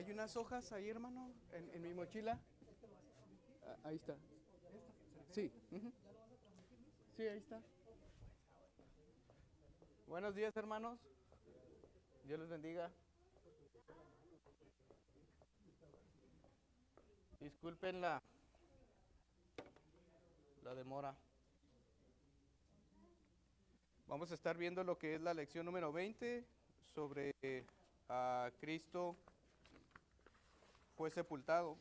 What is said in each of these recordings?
Hay unas hojas ahí, hermano, en mi mochila. Ahí está. Sí. Sí, ahí está. Buenos días, hermanos. Dios les bendiga. Disculpen la demora. Vamos a estar viendo lo que es la lección número 20 sobre Cristo fue sepultado.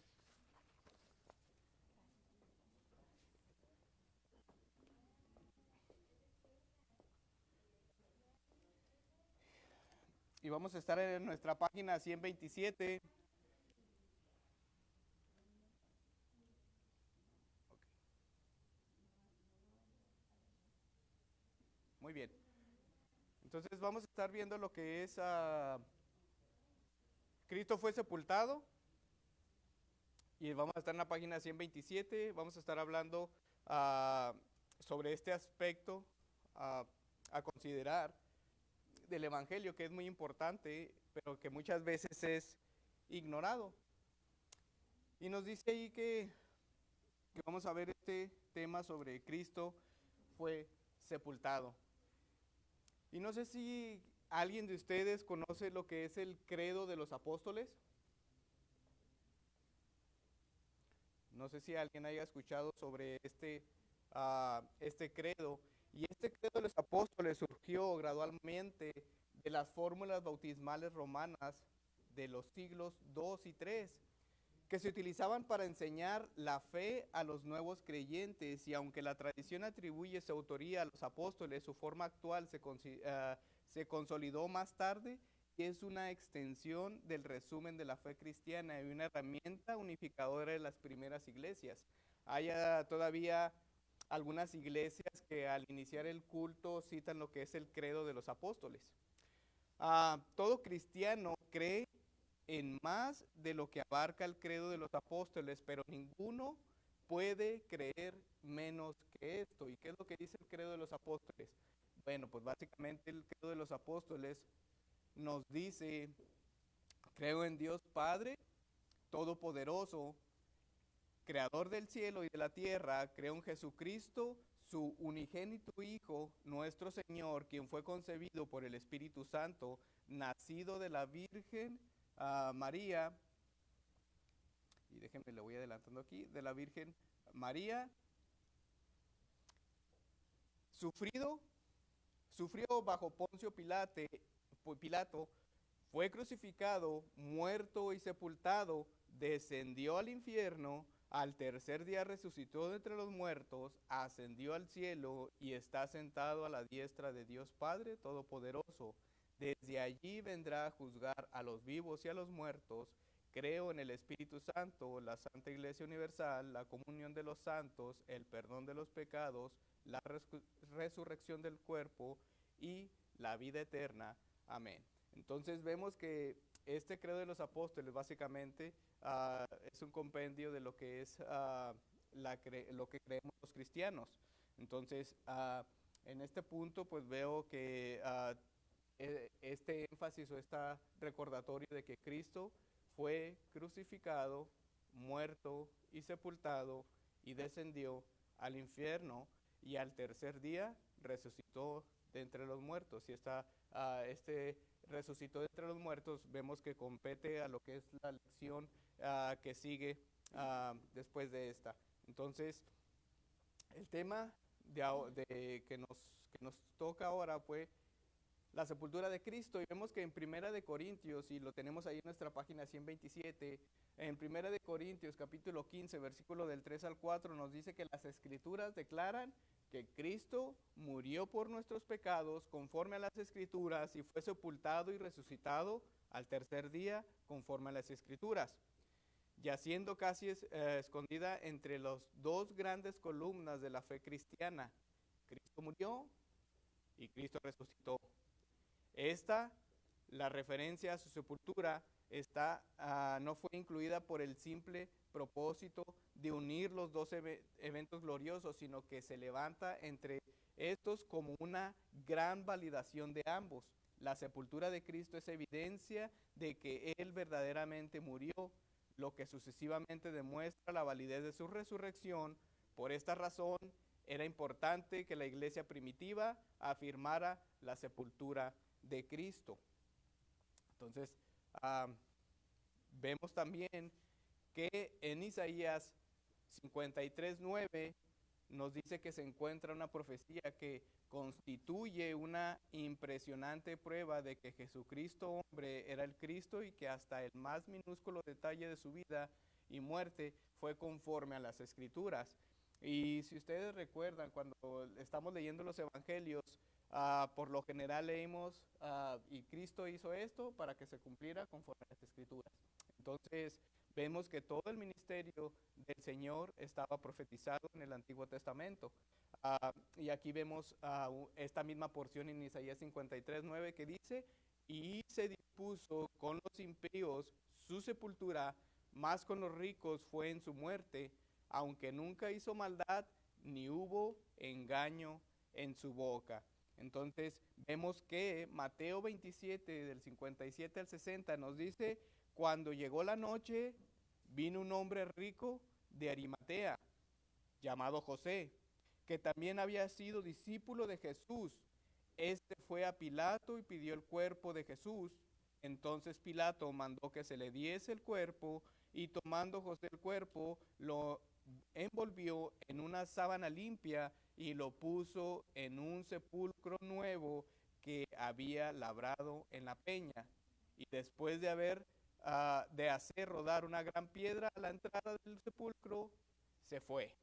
Y vamos a estar en nuestra página 127. Muy bien. Entonces vamos a estar viendo lo que es Cristo fue sepultado. Y vamos a estar en la página 127. Vamos a estar hablando sobre este aspecto a considerar del Evangelio, que es muy importante, pero que muchas veces es ignorado. Y nos dice ahí que vamos a ver este tema sobre Cristo fue sepultado. Y no sé si alguien de ustedes conoce lo que es el credo de los apóstoles. No sé si alguien haya escuchado sobre este credo. Y este credo de los apóstoles surgió gradualmente de las fórmulas bautismales romanas de los siglos II y III, que se utilizaban para enseñar la fe a los nuevos creyentes. Y aunque la tradición atribuye su autoría a los apóstoles, su forma actual se consolidó más tarde y es una extensión del resumen de la fe cristiana y una herramienta unificadora de las primeras iglesias. Hay todavía algunas iglesias que al iniciar el culto citan lo que es el credo de los apóstoles. Todo cristiano cree en más de lo que abarca el credo de los apóstoles, pero ninguno puede creer menos que esto. ¿Y qué es lo que dice el credo de los apóstoles? Bueno, pues básicamente el credo de los apóstoles nos dice: creo en Dios Padre Todopoderoso, Creador del cielo y de la tierra. Creo en Jesucristo, su unigénito Hijo, nuestro Señor, quien fue concebido por el Espíritu Santo, nacido de la Virgen María, y déjenme, le voy adelantando aquí, de la Virgen María, sufrió bajo Poncio Pilato, fue crucificado, muerto y sepultado, descendió al infierno, al tercer día resucitó de entre los muertos, ascendió al cielo y está sentado a la diestra de Dios Padre Todopoderoso. Desde allí vendrá a juzgar a los vivos y a los muertos. Creo en el Espíritu Santo, la Santa Iglesia Universal, la comunión de los santos, el perdón de los pecados, la resurrección del cuerpo y la vida eterna. Amén. Entonces vemos que este credo de los apóstoles básicamente es un compendio de lo que es lo que creemos los cristianos. Entonces, en este punto pues veo que este énfasis o este recordatorio de que Cristo fue crucificado, muerto y sepultado y descendió al infierno y al tercer día resucitó de entre los muertos. Y este resucitó de entre los muertos, vemos que compete a lo que es la lección que sigue después de esta. Entonces, el tema que nos toca ahora fue la sepultura de Cristo, y vemos que en Primera de Corintios, y lo tenemos ahí en nuestra página 127, en Primera de Corintios capítulo 15, versículo del 3 al 4, nos dice que las Escrituras declaran que Cristo murió por nuestros pecados conforme a las Escrituras y fue sepultado y resucitado al tercer día conforme a las Escrituras, yaciendo casi escondida entre las dos grandes columnas de la fe cristiana. Cristo murió y Cristo resucitó. La referencia a su sepultura, no fue incluida por el simple propósito de unir los dos eventos gloriosos, sino que se levanta entre estos como una gran validación de ambos. la sepultura de Cristo es evidencia de que Él verdaderamente murió, lo que sucesivamente demuestra la validez de su resurrección. Por esta razón, era importante que la iglesia primitiva afirmara la sepultura de Cristo. Entonces, vemos también que en Isaías 53:9 nos dice que se encuentra una profecía que constituye una impresionante prueba de que Jesucristo hombre era el Cristo y que hasta el más minúsculo detalle de su vida y muerte fue conforme a las Escrituras. Y si ustedes recuerdan, cuando estamos leyendo los evangelios, por lo general leímos, y Cristo hizo esto para que se cumpliera conforme a las Escrituras. Entonces, vemos que todo el ministerio del Señor estaba profetizado en el Antiguo Testamento. Y aquí vemos esta misma porción en Isaías 53:9 que dice, y se dispuso con los impíos su sepultura, más con los ricos fue en su muerte, aunque nunca hizo maldad, ni hubo engaño en su boca. Entonces vemos que Mateo 27, del 57 al 60, nos dice, cuando llegó la noche, vino un hombre rico de Arimatea, llamado José, que también había sido discípulo de Jesús. Este fue a Pilato y pidió el cuerpo de Jesús. Entonces Pilato mandó que se le diese el cuerpo, y tomando José el cuerpo, lo envolvió en una sábana limpia y lo puso en un sepulcro nuevo que había labrado en la peña. Y después de hacer rodar una gran piedra a la entrada del sepulcro, se fue.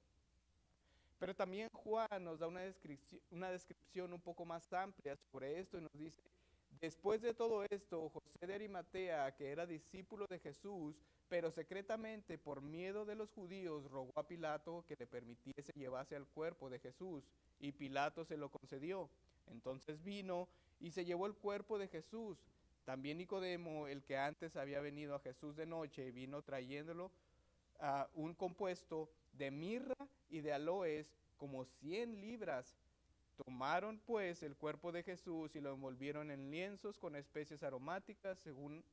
Pero también Juan nos da una descripción un poco más amplia sobre esto y nos dice, después de todo esto, José de Arimatea, que era discípulo de Jesús, pero secretamente por miedo de los judíos, rogó a Pilato que le permitiese llevarse al cuerpo de Jesús, y Pilato se lo concedió. Entonces vino y se llevó el cuerpo de Jesús. También Nicodemo, el que antes había venido a Jesús de noche, vino trayéndolo un compuesto de mirra y de aloes, como 100 libras. Tomaron pues el cuerpo de Jesús y lo envolvieron en lienzos con especies aromáticas, según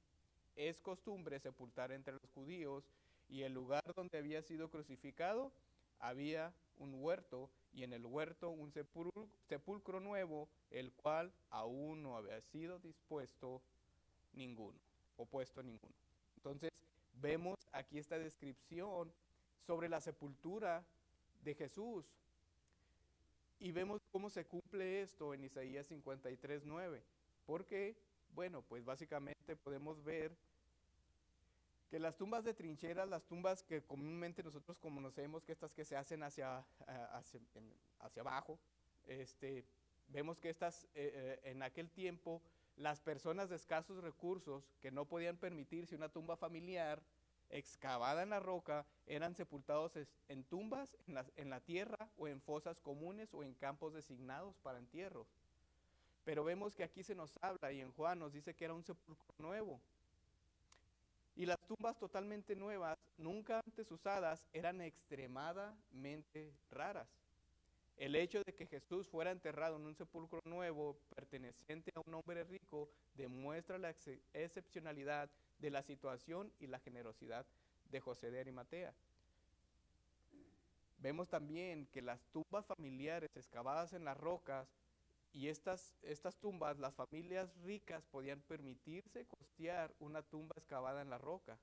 es costumbre sepultar entre los judíos, y el lugar donde había sido crucificado había un huerto, y en el huerto un sepulcro nuevo, el cual aún no había sido dispuesto ninguno, o puesto ninguno. Entonces, vemos aquí esta descripción sobre la sepultura de Jesús. Y vemos cómo se cumple esto en Isaías 53:9. Porque, bueno, pues básicamente podemos ver que las tumbas de trincheras, las tumbas que comúnmente nosotros conocemos, que estas que se hacen hacia abajo, vemos que estas en aquel tiempo, las personas de escasos recursos que no podían permitirse una tumba familiar excavada en la roca, eran sepultados en tumbas, en la tierra, o en fosas comunes, o en campos designados para entierros. Pero vemos que aquí se nos habla, y en Juan nos dice que era un sepulcro nuevo. Y las tumbas totalmente nuevas, nunca antes usadas, eran extremadamente raras. El hecho de que Jesús fuera enterrado en un sepulcro nuevo perteneciente a un hombre rico demuestra la excepcionalidad de la situación y la generosidad de José de Arimatea. Vemos también que las tumbas familiares excavadas en las rocas, y estas tumbas, las familias ricas podían permitirse costear una tumba excavada en la roca.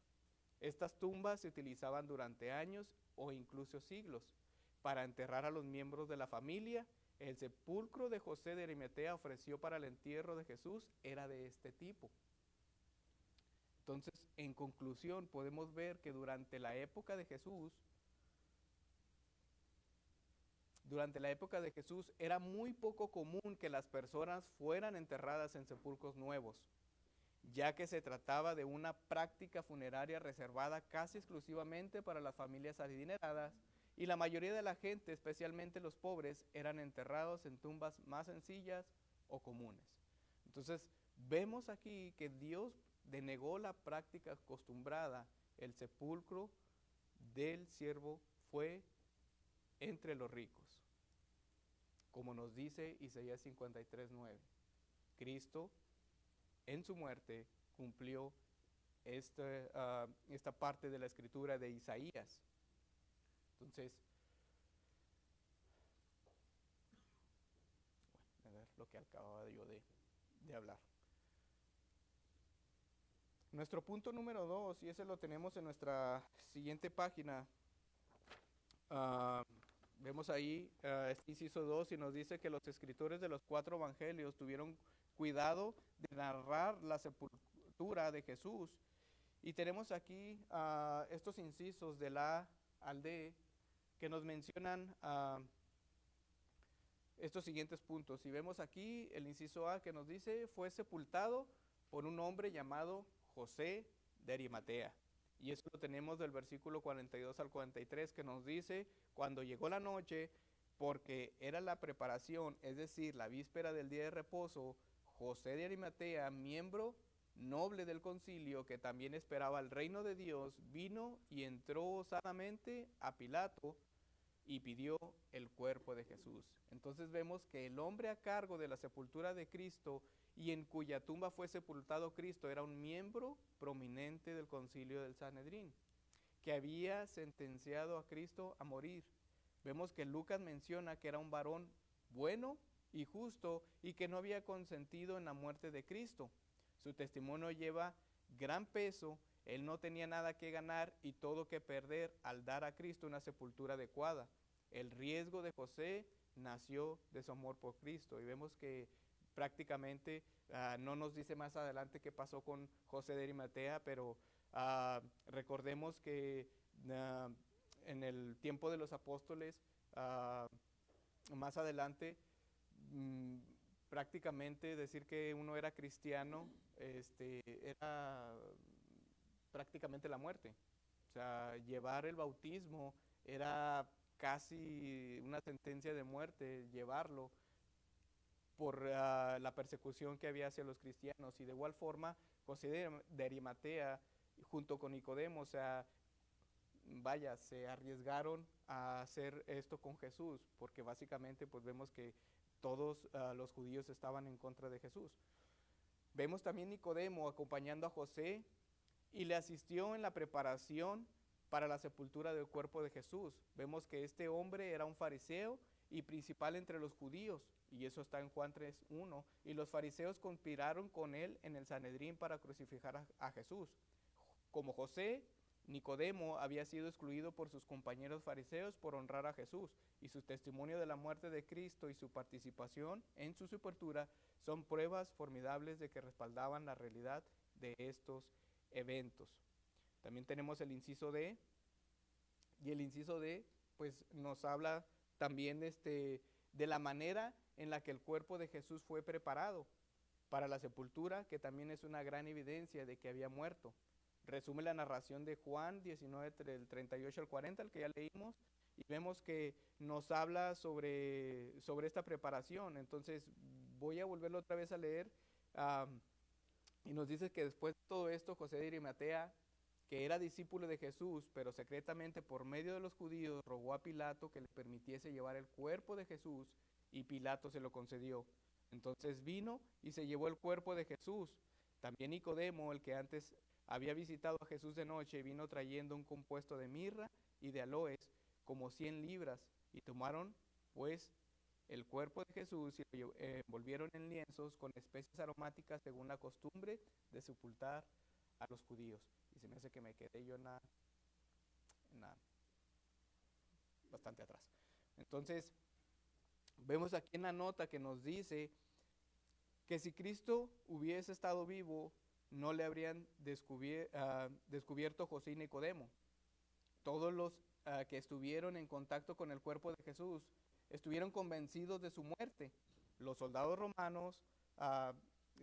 Estas tumbas se utilizaban durante años o incluso siglos para enterrar a los miembros de la familia. El sepulcro de José de Arimatea ofreció para el entierro de Jesús era de este tipo. Entonces, en conclusión, podemos ver que durante la época de Jesús era muy poco común que las personas fueran enterradas en sepulcros nuevos, ya que se trataba de una práctica funeraria reservada casi exclusivamente para las familias adineradas, y la mayoría de la gente, especialmente los pobres, eran enterrados en tumbas más sencillas o comunes. Entonces, vemos aquí que Dios denegó la práctica acostumbrada. El sepulcro del siervo fue entre los ricos, como nos dice Isaías 53:9. Cristo en su muerte cumplió esta parte de la escritura de Isaías. Entonces, a ver lo que acababa yo de hablar. Nuestro punto número 2, y ese lo tenemos en nuestra siguiente página. Vemos ahí este inciso 2 y nos dice que los escritores de los 4 evangelios tuvieron cuidado de narrar la sepultura de Jesús. Y tenemos aquí estos incisos del A al D que nos mencionan estos siguientes puntos. Y vemos aquí el inciso A que nos dice, fue sepultado por un hombre llamado José de Arimatea. Y eso lo tenemos del versículo 42 al 43 que nos dice, cuando llegó la noche, porque era la preparación, es decir, la víspera del día de reposo, José de Arimatea, miembro noble del concilio, que también esperaba el reino de Dios, vino y entró osadamente a Pilato y pidió el cuerpo de Jesús. Entonces vemos que el hombre a cargo de la sepultura de Cristo y en cuya tumba fue sepultado Cristo era un miembro prominente del concilio del Sanedrín, que había sentenciado a Cristo a morir. Vemos que Lucas menciona que era un varón bueno y justo y que no había consentido en la muerte de Cristo. Su testimonio lleva gran peso, él no tenía nada que ganar y todo que perder al dar a Cristo una sepultura adecuada. El riesgo de José nació de su amor por Cristo y vemos que prácticamente no nos dice más adelante qué pasó con José de Arimatea, pero recordemos que en el tiempo de los apóstoles, más adelante, prácticamente decir que uno era cristiano era prácticamente la muerte. O sea, llevar el bautismo era casi una sentencia de muerte, llevarlo por la persecución que había hacia los cristianos. Y de igual forma, José de Arimatea, junto con Nicodemo, o sea, vaya, se arriesgaron a hacer esto con Jesús, porque básicamente pues vemos que todos los judíos estaban en contra de Jesús. Vemos también Nicodemo acompañando a José y le asistió en la preparación para la sepultura del cuerpo de Jesús. Vemos que este hombre era un fariseo y principal entre los judíos, y eso está en Juan 3:1, y los fariseos conspiraron con él en el Sanedrín para crucificar a Jesús. Como José, Nicodemo había sido excluido por sus compañeros fariseos por honrar a Jesús, y su testimonio de la muerte de Cristo y su participación en su sepultura son pruebas formidables de que respaldaban la realidad de estos eventos. También tenemos el inciso D, y el inciso D pues nos habla también de la manera en la que el cuerpo de Jesús fue preparado para la sepultura, que también es una gran evidencia de que había muerto. Resume la narración de Juan 19, del 38 al 40, el que ya leímos, y vemos que nos habla sobre esta preparación. Entonces voy a volverlo otra vez a leer, y nos dice que después de todo esto, José de Arimatea, que era discípulo de Jesús, pero secretamente por medio de los judíos, rogó a Pilato que le permitiese llevar el cuerpo de Jesús, y Pilato se lo concedió. Entonces vino y se llevó el cuerpo de Jesús. También Nicodemo, el que antes había visitado a Jesús de noche, vino trayendo un compuesto de mirra y de aloes, como 100 libras, y tomaron pues el cuerpo de Jesús y lo envolvieron en lienzos con especies aromáticas según la costumbre de sepultar a los judíos. Y se me hace que me quedé yo bastante atrás. Entonces, vemos aquí en la nota que nos dice que si Cristo hubiese estado vivo, no le habrían descubierto José y Nicodemo. Todos los que estuvieron en contacto con el cuerpo de Jesús estuvieron convencidos de su muerte. Los soldados romanos,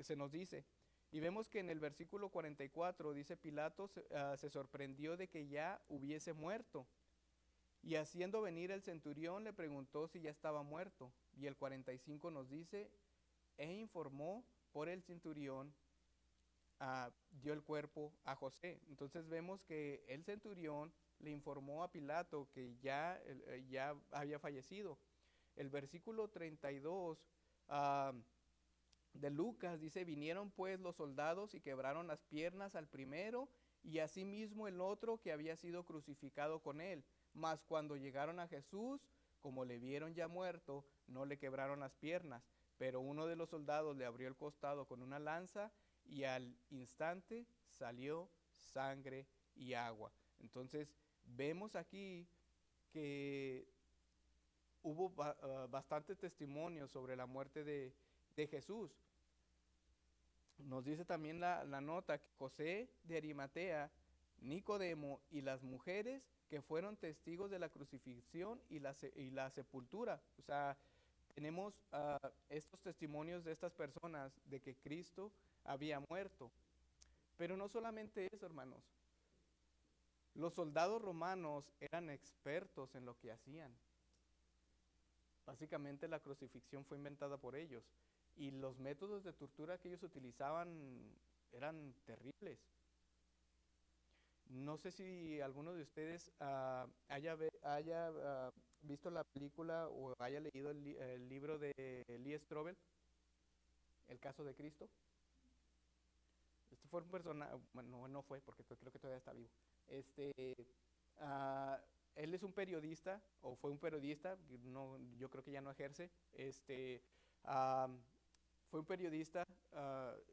se nos dice, y vemos que en el versículo 44 dice, Pilato se sorprendió de que ya hubiese muerto. Y haciendo venir el centurión le preguntó si ya estaba muerto. Y el 45 nos dice, e informó por el centurión, dio el cuerpo a José. Entonces vemos que el centurión le informó a Pilato que ya había fallecido. El versículo 32 de Lucas dice, vinieron pues los soldados y quebraron las piernas al primero y asimismo el otro que había sido crucificado con él. Mas cuando llegaron a Jesús, como le vieron ya muerto, no le quebraron las piernas, pero uno de los soldados le abrió el costado con una lanza y al instante salió sangre y agua. Entonces vemos aquí que hubo bastante testimonio sobre la muerte de Jesús. Nos dice también la nota que José de Arimatea, Nicodemo y las mujeres que fueron testigos de la crucifixión y la sepultura. O sea, tenemos estos testimonios de estas personas de que Cristo había muerto. Pero no solamente eso, hermanos. Los soldados romanos eran expertos en lo que hacían. Básicamente la crucifixión fue inventada por ellos y los métodos de tortura que ellos utilizaban eran terribles. No sé si alguno de ustedes haya visto la película o haya leído el libro de Lee Strobel, El caso de Cristo. Este fue un personaje, bueno, no fue porque creo que todavía está vivo. Él es un periodista, o fue un periodista, no, yo creo que ya no ejerce. Fue un periodista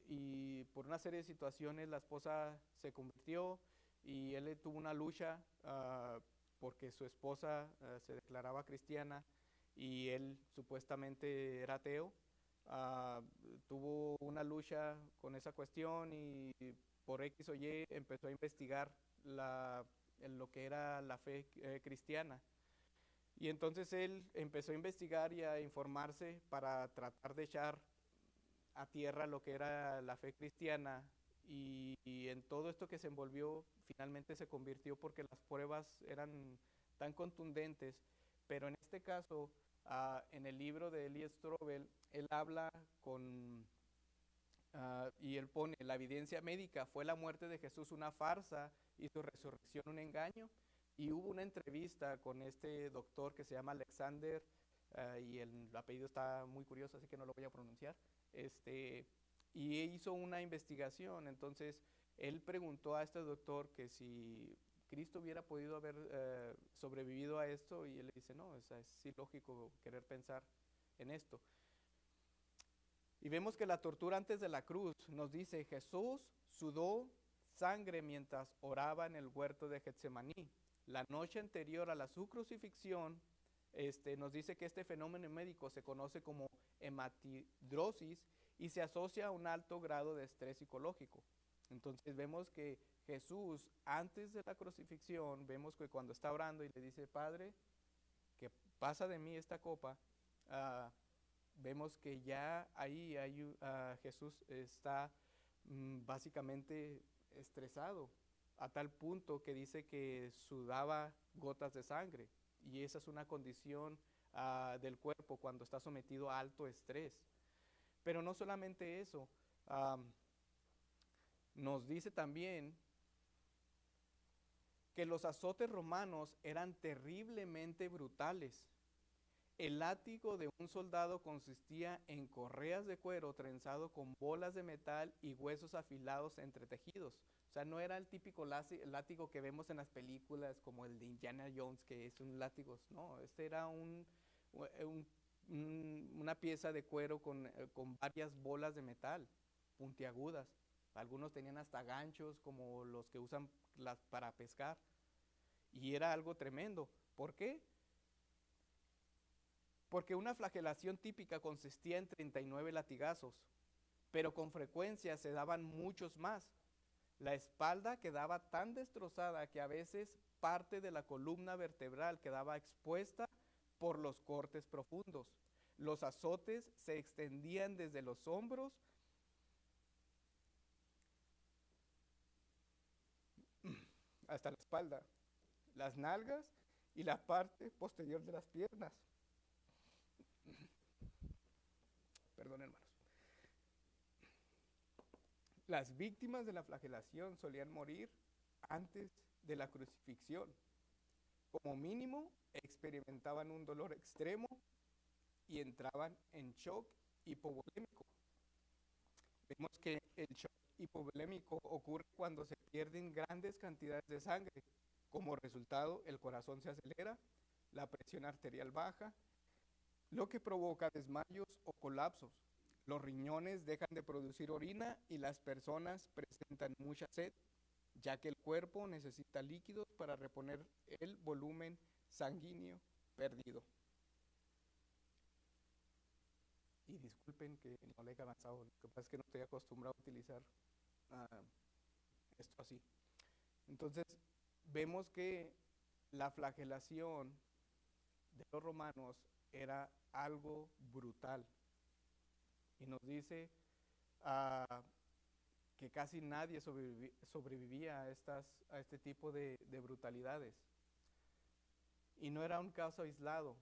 y por una serie de situaciones la esposa se convirtió y él tuvo una lucha porque su esposa se declaraba cristiana y él supuestamente era ateo. Tuvo una lucha con esa cuestión y por X o Y empezó a investigar en lo que era la fe cristiana. Y entonces él empezó a investigar y a informarse para tratar de echar a tierra lo que era la fe cristiana y en todo esto que se envolvió finalmente se convirtió porque las pruebas eran tan contundentes, pero en este caso en el libro de Lee Strobel él habla y él pone la evidencia médica, ¿fue la muerte de Jesús una farsa y su resurrección un engaño? Y hubo una entrevista con este doctor que se llama Alexander, y el apellido está muy curioso, así que no lo voy a pronunciar, y hizo una investigación. Entonces él preguntó a este doctor que si Cristo hubiera podido haber sobrevivido a esto, y él le dice, no, es ilógico querer pensar en esto. Y vemos que la tortura antes de la cruz nos dice, Jesús sudó sangre mientras oraba en el huerto de Getsemaní. La noche anterior a su crucifixión, nos dice que este fenómeno médico se conoce como hematidrosis y se asocia a un alto grado de estrés psicológico. Entonces vemos que Jesús, antes de la crucifixión, vemos que cuando está orando y le dice, Padre, que pasa de mí esta copa, vemos que ya ahí Jesús está básicamente estresado, a tal punto que dice que sudaba gotas de sangre. Y esa es una condición del cuerpo cuando está sometido a alto estrés. Pero no solamente eso, nos dice también que los azotes romanos eran terriblemente brutales. El látigo de un soldado consistía en correas de cuero trenzado con bolas de metal y huesos afilados entretejidos. O sea, no era el típico látigo que vemos en las películas como el de Indiana Jones, que es un látigo. No, este era una pieza de cuero con varias bolas de metal puntiagudas. Algunos tenían hasta ganchos como los que usan para pescar. Y era algo tremendo. ¿Por qué? Porque una flagelación típica consistía en 39 latigazos, pero con frecuencia se daban muchos más. La espalda quedaba tan destrozada que a veces parte de la columna vertebral quedaba expuesta por los cortes profundos. Los azotes se extendían desde los hombros hasta la espalda, las nalgas y la parte posterior de las piernas. Perdón, hermanos. Las víctimas de la flagelación solían morir antes de la crucifixión. Como mínimo, experimentaban un dolor extremo y entraban en shock hipovolémico. que el shock hipovolémico ocurre cuando se pierden grandes cantidades de sangre. Como resultado, el corazón se acelera, la presión arterial baja, lo que provoca desmayos o colapsos. Los riñones dejan de producir orina y las personas presentan mucha sed, ya que el cuerpo necesita líquidos para reponer el volumen sanguíneo perdido. Y disculpen que no le he avanzado, lo que pasa es que no estoy acostumbrado a utilizar esto así. Entonces, vemos que la flagelación de los romanos era algo brutal. Y nos dice que casi nadie sobrevivía a este tipo de brutalidades. Y no era un caso aislado.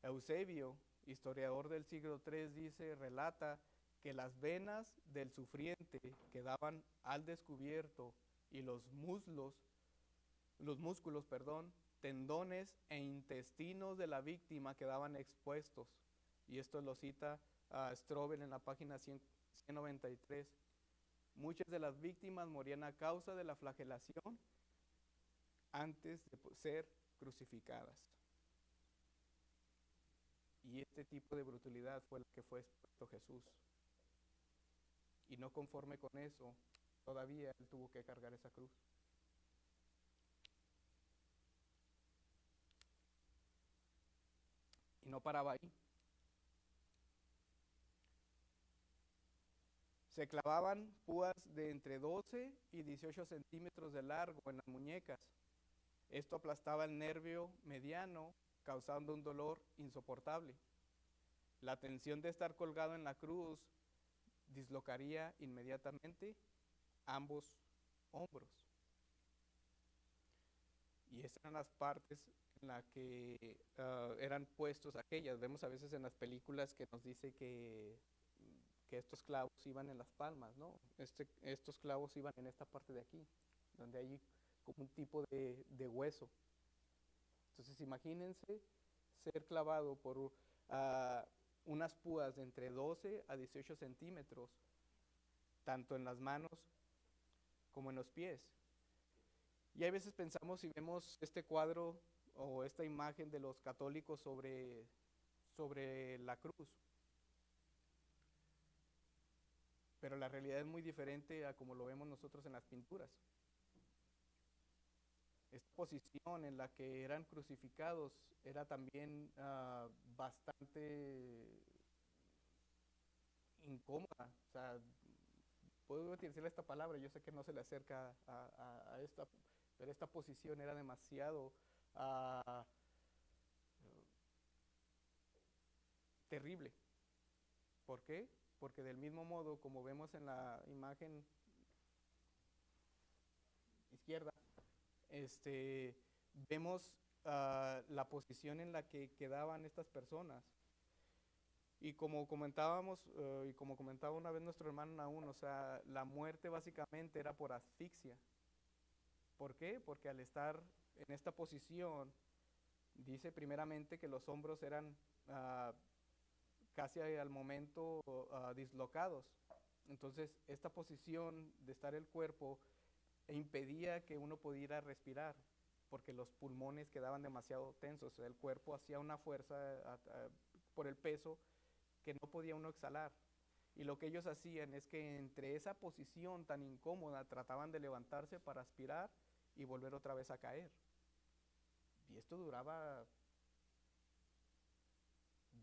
Eusebio, historiador del siglo III, relata que las venas del sufriente quedaban al descubierto y los músculos, tendones e intestinos de la víctima quedaban expuestos. Y esto lo cita Strobel en la página 193. Muchas de las víctimas morían a causa de la flagelación antes de ser crucificadas. Y este tipo de brutalidad fue la que fue expuesto Jesús. Y no conforme con eso, todavía él tuvo que cargar esa cruz. Y no paraba ahí. Se clavaban púas de entre 12 y 18 centímetros de largo en las muñecas. Esto aplastaba el nervio mediano, causando un dolor insoportable. La tensión de estar colgado en la cruz dislocaría inmediatamente ambos hombros. Y estas eran las partes en las que eran puestos aquellas. Vemos a veces en las películas que nos dice que estos clavos iban en las palmas, ¿no? Estos clavos iban en esta parte de aquí, donde hay como un tipo de hueso. Entonces imagínense ser clavado por unas púas de entre 12 a 18 centímetros, tanto en las manos como en los pies. Y hay veces pensamos y vemos este cuadro o esta imagen de los católicos sobre la cruz. Pero la realidad es muy diferente a como lo vemos nosotros en las pinturas. Esta posición en la que eran crucificados era también bastante incómoda. O sea, puedo utilizar esta palabra, yo sé que no se le acerca a esta, pero esta posición era demasiado terrible. ¿Por qué? Porque del mismo modo, como vemos en la imagen izquierda, vemos la posición en la que quedaban estas personas. Y como comentábamos, y como comentaba una vez nuestro hermano Naún, o sea, la muerte básicamente era por asfixia. ¿Por qué? Porque al estar en esta posición, dice primeramente que los hombros eran casi al momento dislocados. Entonces, esta posición de estar el cuerpo impedía que uno pudiera respirar, porque los pulmones quedaban demasiado tensos. El cuerpo hacía una fuerza por el peso que no podía uno exhalar. Y lo que ellos hacían es que entre esa posición tan incómoda trataban de levantarse para aspirar y volver otra vez a caer. Y esto duraba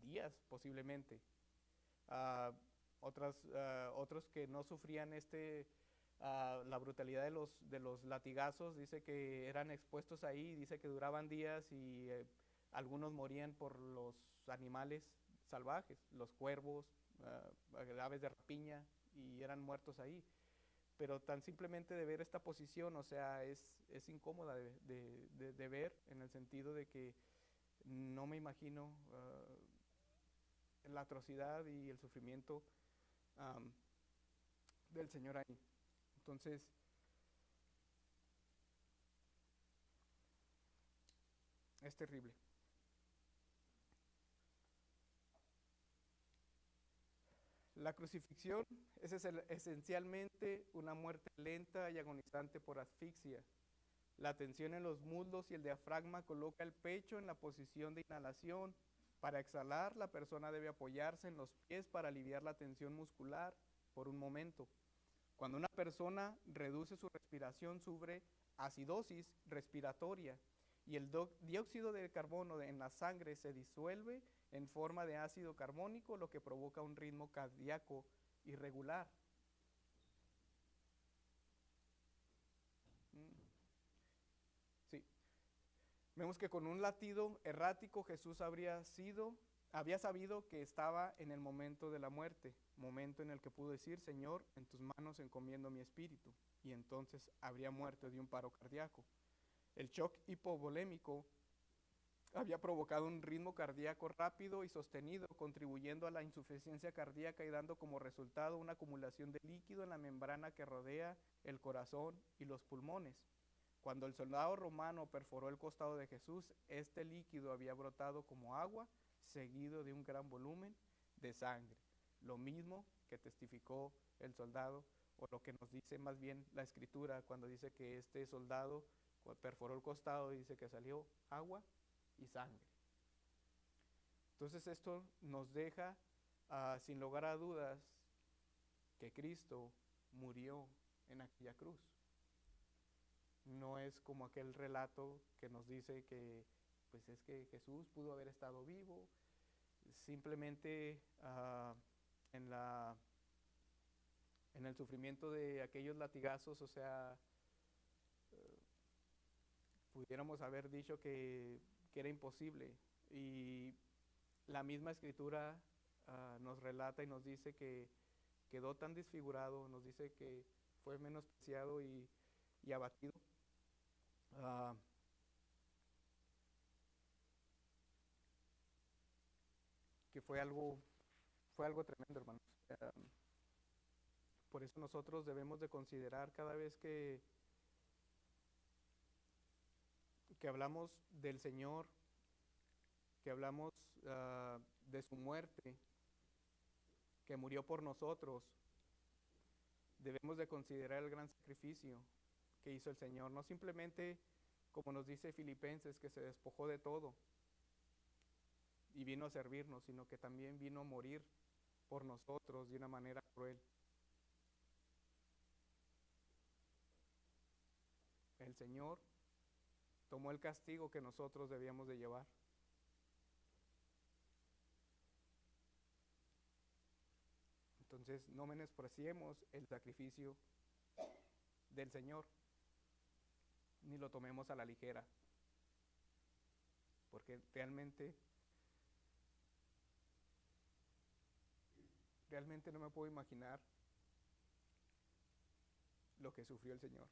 días posiblemente. Otros que no sufrían la brutalidad de los latigazos, dice que eran expuestos ahí, dice que duraban días y algunos morían por los animales salvajes, los cuervos, aves de rapiña, y eran muertos ahí. Pero tan simplemente de ver esta posición, o sea, es incómoda de ver, en el sentido de que no me imagino la atrocidad y el sufrimiento del Señor ahí. Entonces, es terrible. La crucifixión es esencialmente una muerte lenta y agonizante por asfixia. La tensión en los muslos y el diafragma coloca el pecho en la posición de inhalación. Para exhalar, la persona debe apoyarse en los pies para aliviar la tensión muscular por un momento. Cuando una persona reduce su respiración, sufre acidosis respiratoria y el dióxido de carbono en la sangre se disuelve en forma de ácido carbónico, lo que provoca un ritmo cardíaco irregular. Sí. Vemos que con un latido errático Jesús había sabido que estaba en el momento de la muerte, momento en el que pudo decir: Señor, en tus manos encomiendo mi espíritu, y entonces habría muerto de un paro cardíaco. El shock hipovolémico había provocado un ritmo cardíaco rápido y sostenido, contribuyendo a la insuficiencia cardíaca y dando como resultado una acumulación de líquido en la membrana que rodea el corazón y los pulmones. Cuando el soldado romano perforó el costado de Jesús, este líquido había brotado como agua, seguido de un gran volumen de sangre. Lo mismo que testificó el soldado, o lo que nos dice más bien la Escritura cuando dice que este soldado perforó el costado, dice que salió agua y sangre. Entonces esto nos deja sin lugar a dudas que Cristo murió en aquella cruz. No es como aquel relato que nos dice que pues es que Jesús pudo haber estado vivo, simplemente en el sufrimiento de aquellos latigazos, o sea, pudiéramos haber dicho que era imposible. Y la misma Escritura nos relata y nos dice que quedó tan desfigurado, nos dice que fue menospreciado y abatido. Que fue algo tremendo, hermanos. Por eso nosotros debemos de considerar cada vez que hablamos del Señor, que hablamos de su muerte, que murió por nosotros, debemos de considerar el gran sacrificio que hizo el Señor, no simplemente, como nos dice Filipenses, que se despojó de todo y vino a servirnos, sino que también vino a morir por nosotros de una manera cruel. El Señor tomó el castigo que nosotros debíamos de llevar. Entonces, no menospreciemos el sacrificio del Señor, ni lo tomemos a la ligera, porque realmente no me puedo imaginar lo que sufrió el Señor.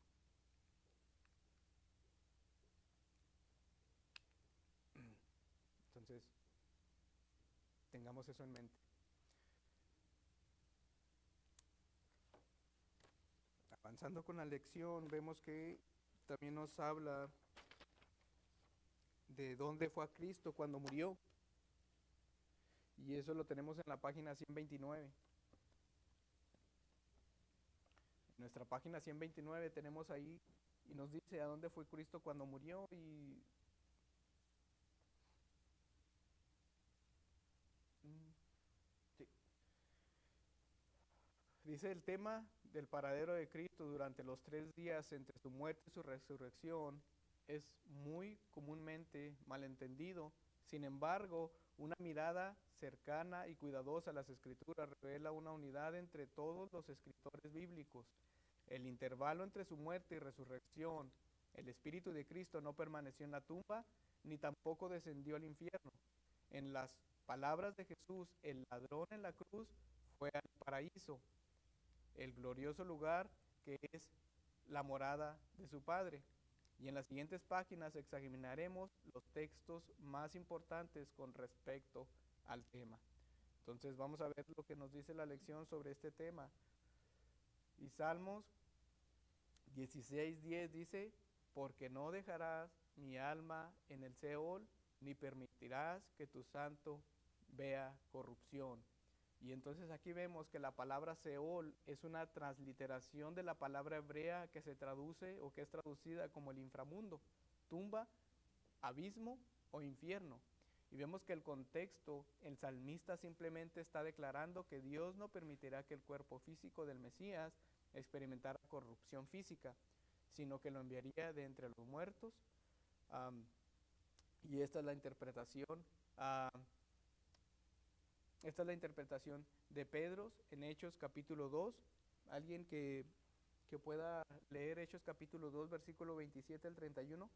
Entonces, tengamos eso en mente. Avanzando con la lección, vemos que también nos habla de dónde fue a Cristo cuando murió. Y eso lo tenemos en la página 129. En nuestra página 129 tenemos ahí y nos dice a dónde fue Cristo cuando murió. Y sí. Dice: el tema del paradero de Cristo durante los 3 días entre su muerte y su resurrección es muy comúnmente malentendido. Sin embargo, una mirada cercana y cuidadosa a las Escrituras revela una unidad entre todos los escritores bíblicos. El intervalo entre su muerte y resurrección, el Espíritu de Cristo no permaneció en la tumba, ni tampoco descendió al infierno. En las palabras de Jesús, el ladrón en la cruz fue al paraíso, el glorioso lugar que es la morada de su Padre. Y en las siguientes páginas examinaremos los textos más importantes con respecto al tema. Entonces vamos a ver lo que nos dice la lección sobre este tema. Y Salmos 16:10 dice: porque no dejarás mi alma en el Seol, ni permitirás que tu santo vea corrupción. Y entonces aquí vemos que la palabra Seol es una transliteración de la palabra hebrea que se traduce o que es traducida como el inframundo, tumba, abismo o infierno. Y vemos que el contexto, el salmista simplemente está declarando que Dios no permitirá que el cuerpo físico del Mesías experimentara corrupción física, sino que lo enviaría de entre los muertos. Um, y esta es la interpretación. Esta es la interpretación de Pedro en Hechos capítulo 2. Alguien que pueda leer Hechos capítulo 2, versículo 27 al 31.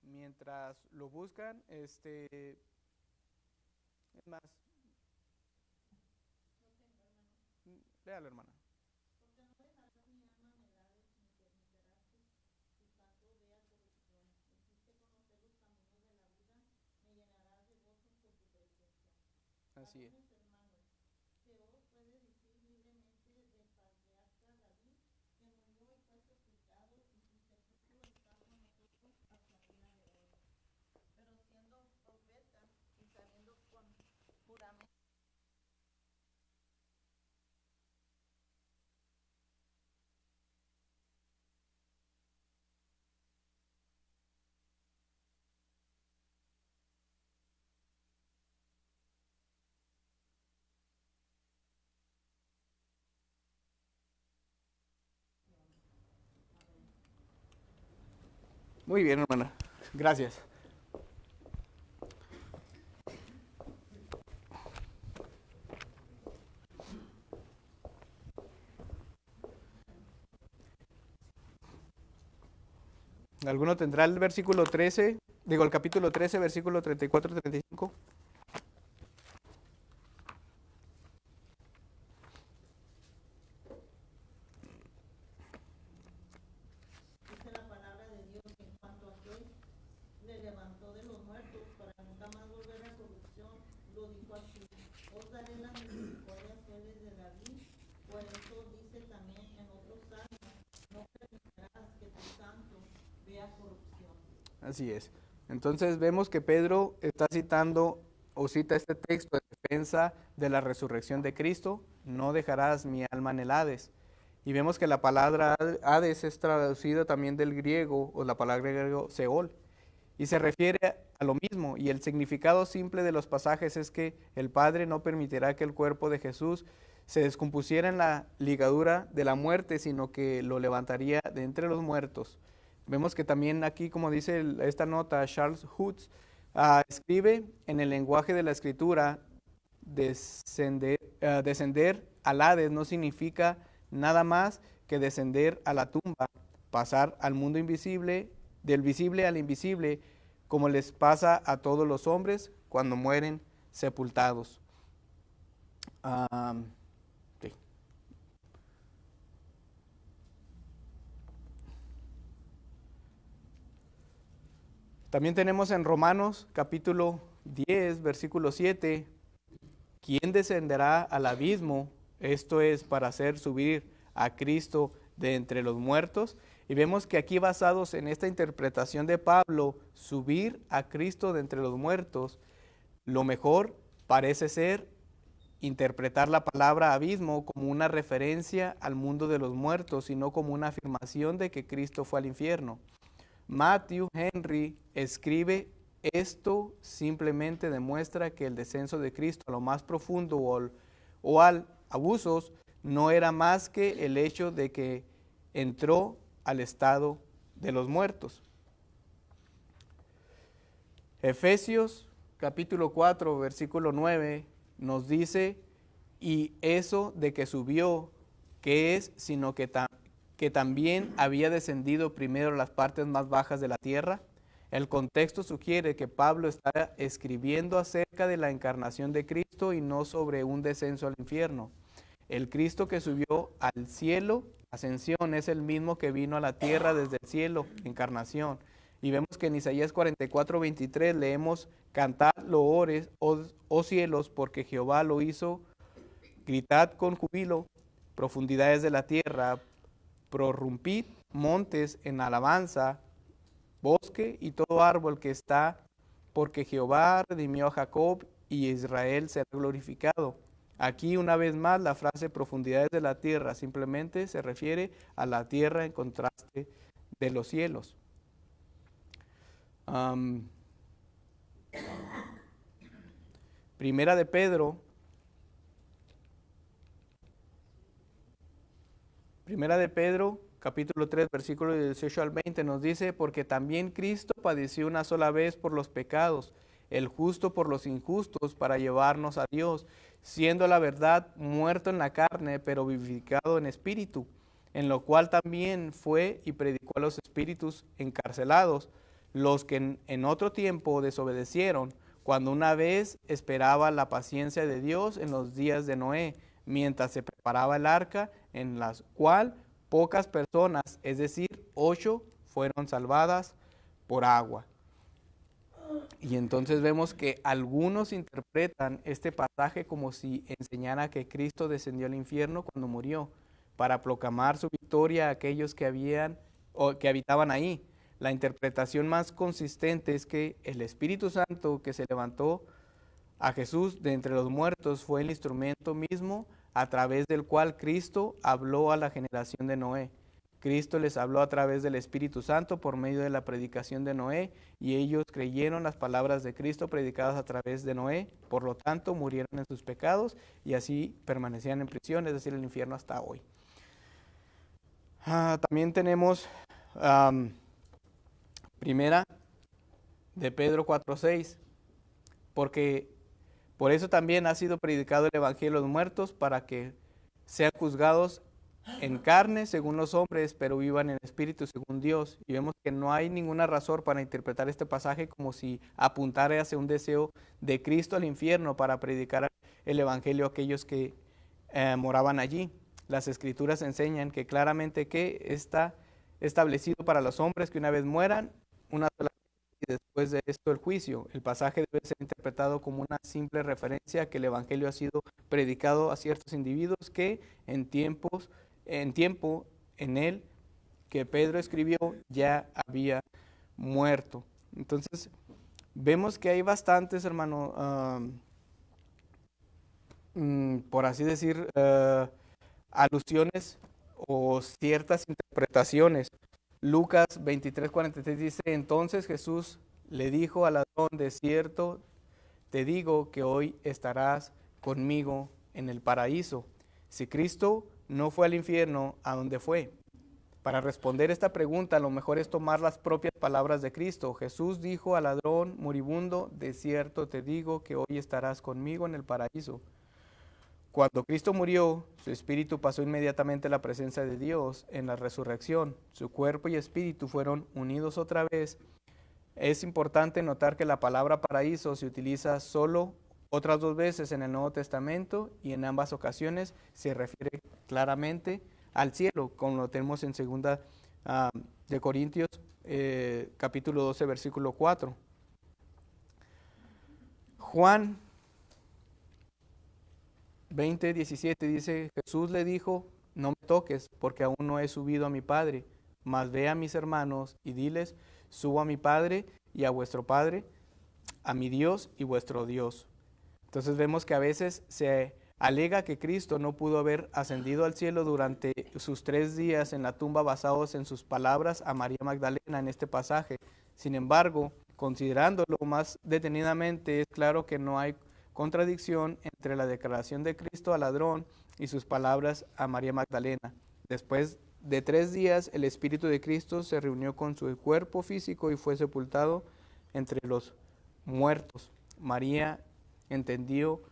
Mientras lo buscan, es más, léalo, hermana. Así es. Muy bien, hermana. Gracias. ¿Alguno tendrá el versículo 13? Digo, el capítulo 13, versículo 34 y 35. Dice la palabra de Dios en cuanto a aquel le levantó de los muertos para nunca más volver a corrupción, lo dijo así: os daré las misericordias fieles de David. Por eso dice también en otros salmos: no permitirás que tu santo vea corrupción. Así es. Entonces vemos que Pedro está citando o cita este texto en defensa de la resurrección de Cristo. No dejarás mi alma en el Hades. Y vemos que la palabra Hades es traducida también del griego, o la palabra griego Seol, y se refiere a lo mismo. Y el significado simple de los pasajes es que el Padre no permitirá que el cuerpo de Jesús se descompusiera en la ligadura de la muerte, sino que lo levantaría de entre los muertos. Vemos que también aquí, como dice esta nota, Charles Hoods escribe en el lenguaje de la escritura: descender al Hades no significa nada más que descender a la tumba, pasar al mundo invisible, del visible al invisible, como les pasa a todos los hombres cuando mueren sepultados. Sí. También tenemos en Romanos capítulo 10, versículo 7, ¿quién descenderá al abismo? Esto es para hacer subir a Cristo de entre los muertos. Y vemos que aquí, basados en esta interpretación de Pablo, subir a Cristo de entre los muertos, lo mejor parece ser interpretar la palabra abismo como una referencia al mundo de los muertos y no como una afirmación de que Cristo fue al infierno. Matthew Henry escribe: esto simplemente demuestra que el descenso de Cristo a lo más profundo o al abusos no era más que el hecho de que entró al estado de los muertos. Efesios capítulo 4, versículo 9 nos dice: y eso de que subió, ¿qué es? Sino que también había descendido primero a las partes más bajas de la tierra. El contexto sugiere que Pablo está escribiendo acerca de la encarnación de Cristo y no sobre un descenso al infierno. El Cristo que subió al cielo, ascensión, es el mismo que vino a la tierra desde el cielo, encarnación. Y vemos que en Isaías 44, 23 leemos: cantad loores, oh cielos, porque Jehová lo hizo. Gritad con júbilo, profundidades de la tierra, prorrumpid montes en alabanza, bosque y todo árbol que está, porque Jehová redimió a Jacob y Israel será glorificado. Aquí una vez más la frase profundidades de la tierra simplemente se refiere a la tierra en contraste de los cielos. Primera de Pedro, capítulo 3, versículo 18 al 20 nos dice, porque también Cristo padeció una sola vez por los pecados, el justo por los injustos, para llevarnos a Dios, siendo la verdad muerto en la carne, pero vivificado en espíritu, en lo cual también fue y predicó a los espíritus encarcelados, los que en otro tiempo desobedecieron, cuando una vez esperaba la paciencia de Dios en los días de Noé, mientras se preparaba el arca, en la cual pocas personas, es decir, 8, fueron salvadas por agua. Y entonces vemos que algunos interpretan este pasaje como si enseñara que Cristo descendió al infierno cuando murió, para proclamar su victoria a aquellos que habitaban ahí. La interpretación más consistente es que el Espíritu Santo que se levantó a Jesús de entre los muertos fue el instrumento mismo a través del cual Cristo habló a la generación de Noé. Cristo les habló a través del Espíritu Santo por medio de la predicación de Noé, y ellos creyeron las palabras de Cristo predicadas a través de Noé, por lo tanto murieron en sus pecados y así permanecían en prisión, es decir, el infierno hasta hoy. También tenemos Primera de Pedro 4:6, porque por eso también ha sido predicado el Evangelio a los muertos, para que sean juzgados en carne según los hombres, pero vivan en espíritu según Dios. Y vemos que no hay ninguna razón para interpretar este pasaje como si apuntara hacia un deseo de Cristo al infierno para predicar el Evangelio a aquellos que moraban allí. Las Escrituras enseñan que claramente que está establecido para los hombres que una vez mueran, una sola vez, y después de esto el juicio. El pasaje debe ser interpretado como una simple referencia a que el Evangelio ha sido predicado a ciertos individuos que en tiempo en él que Pedro escribió ya había muerto. Entonces vemos que hay bastantes, hermano, por así decir, alusiones o ciertas interpretaciones. Lucas 23:43 dice, entonces Jesús le dijo al ladrón, de cierto te digo que hoy estarás conmigo en el paraíso. Si Cristo no fue al infierno, ¿a dónde fue? Para responder esta pregunta, lo mejor es tomar las propias palabras de Cristo. Jesús dijo al ladrón moribundo, de cierto te digo que hoy estarás conmigo en el paraíso. Cuando Cristo murió, su espíritu pasó inmediatamente a la presencia de Dios en la resurrección. Su cuerpo y espíritu fueron unidos otra vez. Es importante notar que la palabra paraíso se utiliza solo otras 2 veces en el Nuevo Testamento, y en ambas ocasiones se refiere claramente al cielo, como lo tenemos en 2 de Corintios, capítulo 12, versículo 4. Juan 20:17 dice, Jesús le dijo, no me toques, porque aún no he subido a mi Padre, mas ve a mis hermanos y diles, subo a mi Padre y a vuestro Padre, a mi Dios y vuestro Dios. Entonces vemos que a veces se alega que Cristo no pudo haber ascendido al cielo durante sus 3 días en la tumba basados en sus palabras a María Magdalena en este pasaje. Sin embargo, considerándolo más detenidamente, es claro que no hay contradicción entre la declaración de Cristo al ladrón y sus palabras a María Magdalena. Después de 3 días, el Espíritu de Cristo se reunió con su cuerpo físico y fue sepultado entre los muertos. María entendió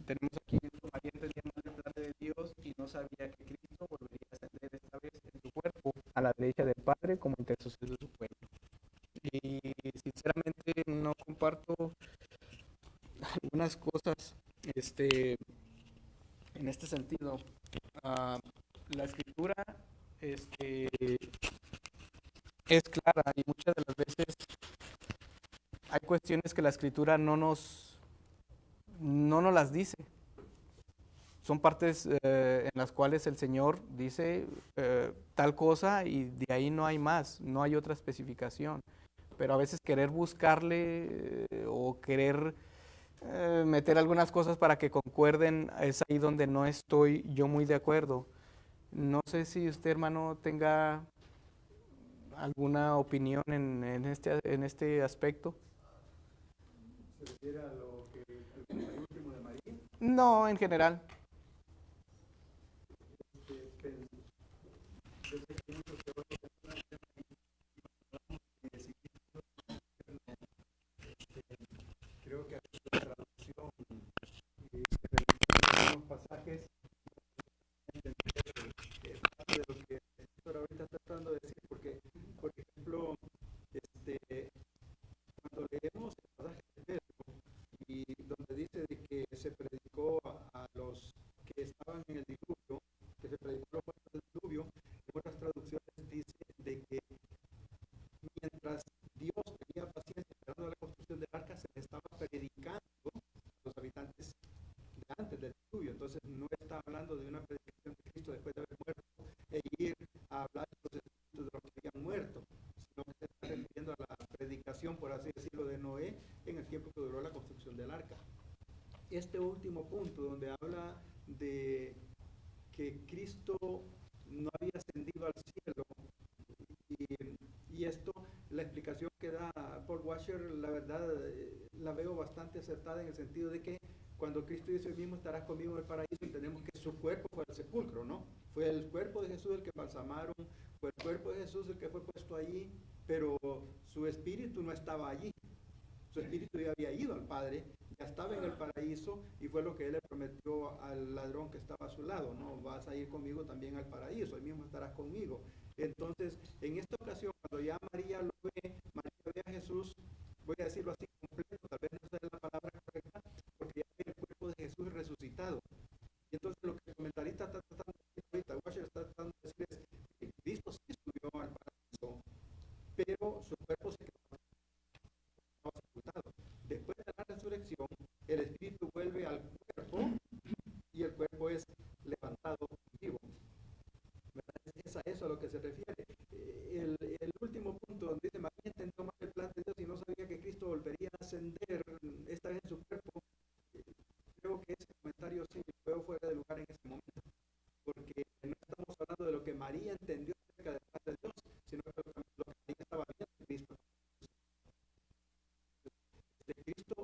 tenemos aquí, María entendía más el plan de Dios y no sabía que Cristo volvería a ascender esta vez en su cuerpo a la derecha del Padre como intercesor de su pueblo. Y sinceramente no comparto algunas cosas en este sentido. La escritura es clara, y muchas de las veces hay cuestiones que la escritura no nos las dice. son partes en las cuales el Señor dice tal cosa y de ahí no hay más, no hay otra especificación. Pero a veces querer buscarle o querer meter algunas cosas para que concuerden es ahí donde no estoy yo muy de acuerdo. No sé si usted, hermano, tenga alguna opinión en este aspecto. ¿Se refiere a lo que el comentario último de María? No, en general. Yo sé que muchos teólogos creo que a la traducción de algunos pasajes parte de lo que el escritor ahorita está tratando de decir, porque, por ejemplo, cuando leemos el pasaje de Pedro y donde dice de que se predicó a los que estaban en el diluvio, que se predicó a los muertos del diluvio, en otras traducciones dice de que mientras Dios tenía paciencia esperando la construcción del arca, se le estaba predicando a los habitantes de antes del diluvio. Entonces no está hablando de una predicación de Cristo después de haber muerto e ir a hablar de los espíritus de los que habían muerto, sino que se está refiriendo a la predicación, por así decirlo, de Noé en el tiempo que duró la construcción del arca. Este último punto donde habla de que Cristo no había ascendido al cielo y esto, la explicación que da Paul Washer, la verdad la veo bastante acertada en el sentido de que cuando Cristo dice: hoy mismo estarás conmigo en el paraíso, entendemos que su cuerpo fue al sepulcro, ¿no? Fue el cuerpo de Jesús el que balsamaron, fue el cuerpo de Jesús el que fue puesto allí, pero su espíritu no estaba allí. Su espíritu ya había ido al Padre, ya estaba en el paraíso, y fue lo que él le prometió al ladrón que estaba a su lado, ¿no? Vas a ir conmigo también al paraíso, hoy mismo estarás conmigo. Entonces, en esta ocasión, cuando ya María lo ve, María ve a Jesús, voy a decirlo así completo, tal vez no sea la palabra correcta, porque ya ve el cuerpo de Jesús resucitado. Y entonces lo que el comentarista está tratando de decir ahorita, Washer está tratando de decir es que Cristo sí subió al paraíso, pero su cuerpo se quedó sepultado. Después de la resurrección, el espíritu vuelve al cuerpo y el cuerpo es levantado vivo. Es a eso a lo que se refiere. El último punto donde dice: María entendió mal el plan de Dios y no sabía que Cristo volvería a ascender esta vez en su cuerpo. Creo que ese comentario sí fue fuera de lugar en ese momento, porque no estamos hablando de lo que María entendió acerca del plan de Dios, sino que lo que María estaba viendo en Cristo. Cristo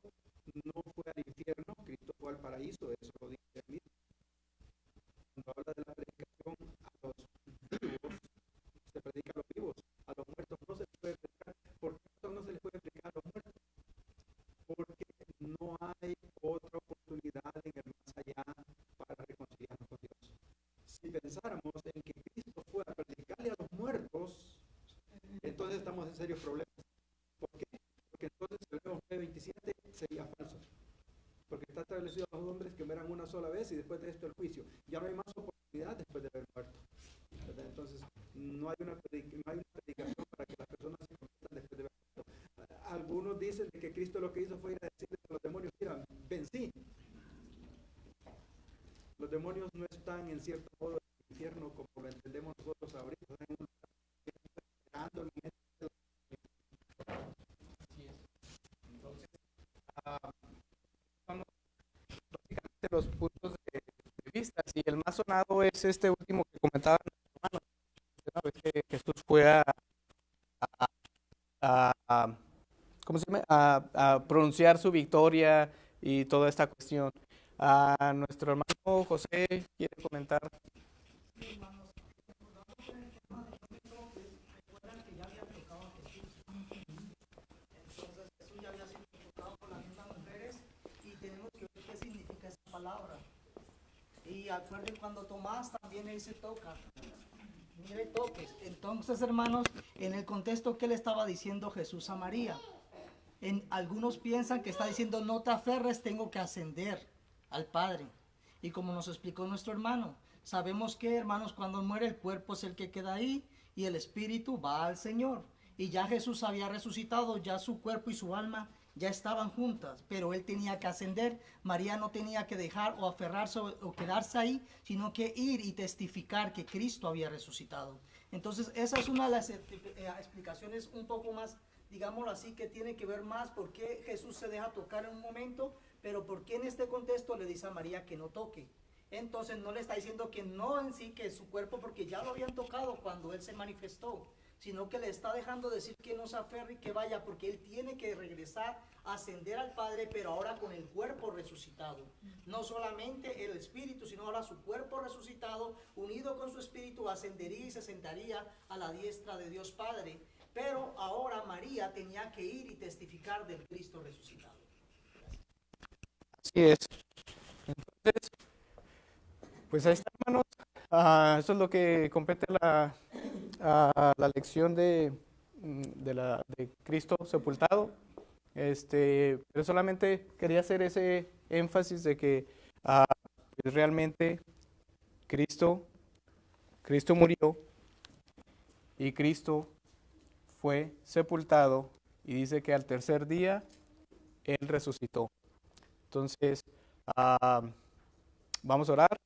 no fue al infierno, Cristo fue al paraíso, eso lo dice él mismo. Cuando habla de la predicación a los vivos, se predica a los vivos, a los muertos no se les puede predicar. ¿Por qué no se les puede predicar a los muertos? Porque no hay otra oportunidad en el más allá para reconciliarnos con Dios. Si pensáramos en que Cristo fue a predicarle a los muertos, entonces estamos en serios problemas. ¿Por qué? Porque entonces el Hebreos 9:27 sería falso. Porque está establecido a los hombres que mueran una sola vez y después de esto el juicio. Ya no hay más oportunidad después de haber muerto, ¿verdad? Entonces no hay una predicación para que las personas se conviertan después de haber muerto. Algunos dicen que Cristo lo que hizo fue ir a decirles a los demonios: mira, vencí. Los demonios no están en cierto modo en el infierno como lo entendemos nosotros ahorita, están en un lugar esperando el momento. Entonces, básicamente los puntos de vista. Si el más sonado es este último que comentaba nuestro hermano, una vez que Jesús fue ¿cómo se llama? A pronunciar su victoria y toda esta cuestión. A nuestro hermano José quiere comentar. Sí, hermanos, recordando con el tema de los toques, recuerdan que ya había tocado a Jesús. Entonces Jesús ya había sido tocado por las mismas mujeres y tenemos que ver qué significa esa palabra. Y acuerden cuando Tomás también él se toca. Mire, toques. Entonces, hermanos, en el contexto que le estaba diciendo Jesús a María, algunos piensan que está diciendo: no te aferres, tengo que ascender al Padre. Y como nos explicó nuestro hermano, sabemos que, hermanos, cuando muere el cuerpo es el que queda ahí y el espíritu va al Señor. Y ya Jesús había resucitado, ya su cuerpo y su alma ya estaban juntas, pero él tenía que ascender. María no tenía que dejar o aferrarse o quedarse ahí, sino que ir y testificar que Cristo había resucitado. Entonces, esa es una de las explicaciones un poco más, digámoslo así, que tiene que ver más por qué Jesús se deja tocar en un momento, pero por qué en este contexto le dice a María que no toque. Entonces no le está diciendo que no en sí, que su cuerpo, porque ya lo habían tocado cuando él se manifestó, sino que le está dejando decir que no se aferre y que vaya, porque él tiene que regresar, ascender al Padre, pero ahora con el cuerpo resucitado. No solamente el espíritu, sino ahora su cuerpo resucitado, unido con su espíritu, ascendería y se sentaría a la diestra de Dios Padre. Pero ahora María tenía que ir y testificar del Cristo resucitado. Así es. Entonces, pues ahí está, hermanos. Eso es lo que compete la lección de Cristo sepultado. Pero solamente quería hacer ese énfasis de que pues realmente Cristo murió y Cristo fue sepultado, y dice que al tercer día Él resucitó. Entonces, vamos a orar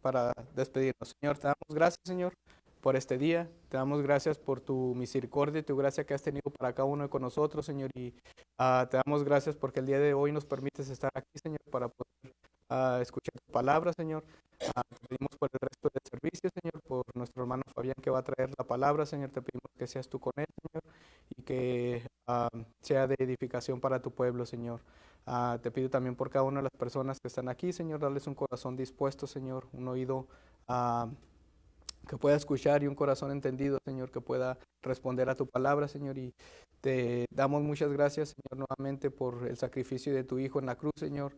para despedirnos. Señor, te damos gracias, Señor, por este día. Te damos gracias por tu misericordia y tu gracia que has tenido para cada uno de nosotros, Señor. Y te damos gracias porque el día de hoy nos permites estar aquí, Señor, para poder escuchar tu palabra, Señor. Te pedimos por el resto del servicio, Señor, por nuestro hermano Fabián que va a traer la palabra, Señor. Te pedimos que seas tú con él, Señor, y que sea de edificación para tu pueblo, Señor. Te pido también por cada una de las personas que están aquí, Señor, darles un corazón dispuesto, Señor, un oído que pueda escuchar y un corazón entendido, Señor, que pueda responder a tu palabra, Señor. Y te damos muchas gracias, Señor, nuevamente por el sacrificio de tu Hijo en la cruz, Señor.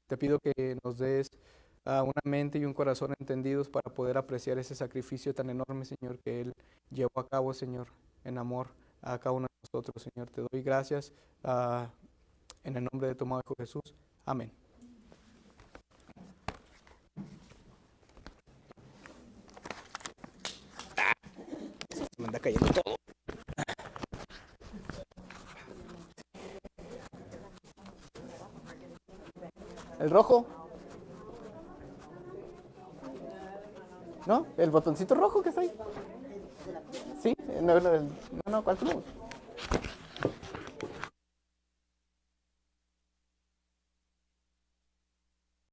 Te pido que nos des una mente y un corazón entendidos para poder apreciar ese sacrificio tan enorme, Señor, que Él llevó a cabo, Señor, en amor a cada uno de nosotros, Señor. Te doy gracias en el nombre de tu amado Hijo Jesús. Amén. Me anda cayendo todo. ¿El rojo? ¿No? ¿El botoncito rojo que está ahí? Sí, no, ¿cuál tenemos?